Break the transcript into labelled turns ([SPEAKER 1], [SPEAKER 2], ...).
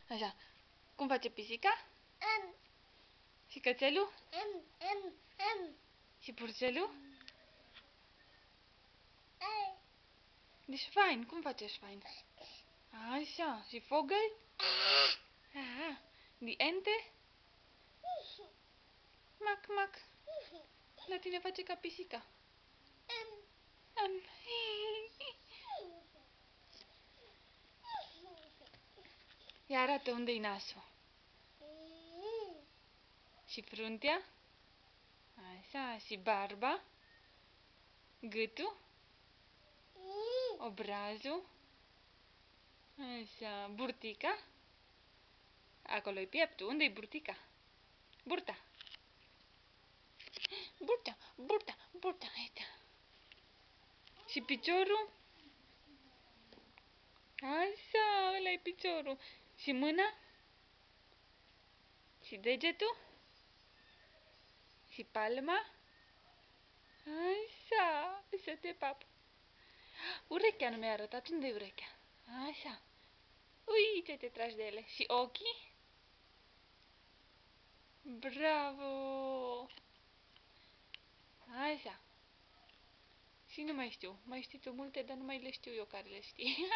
[SPEAKER 1] Așa. Cum face pisica? Și cățelul? Și purcelul? Deci fain. Cum face fain? Așa. Și fogel? Aha. Die ente? Mac, mac. La tine face ca pisica. Am. Ia arată unde-i nasul. Și fruntea? Așa. Și barba? Gâtul? Obrazul? Așa. Burtica? Acolo-i pieptul. Unde-i burtica? Burta. Burta, burta, burta. Aici. Și piciorul? Așa, ăla-i piciorul. Și mâna? Și degetul? Și palma? Așa, să te pap. Urechea nu mi-a arătat. Unde-i urechea? Așa. Ui, ce te tragi de ele. Și ochii? Bravo! Așa. Și nu mai știu. Mai știi tu multe, dar nu mai le știu eu care le știi.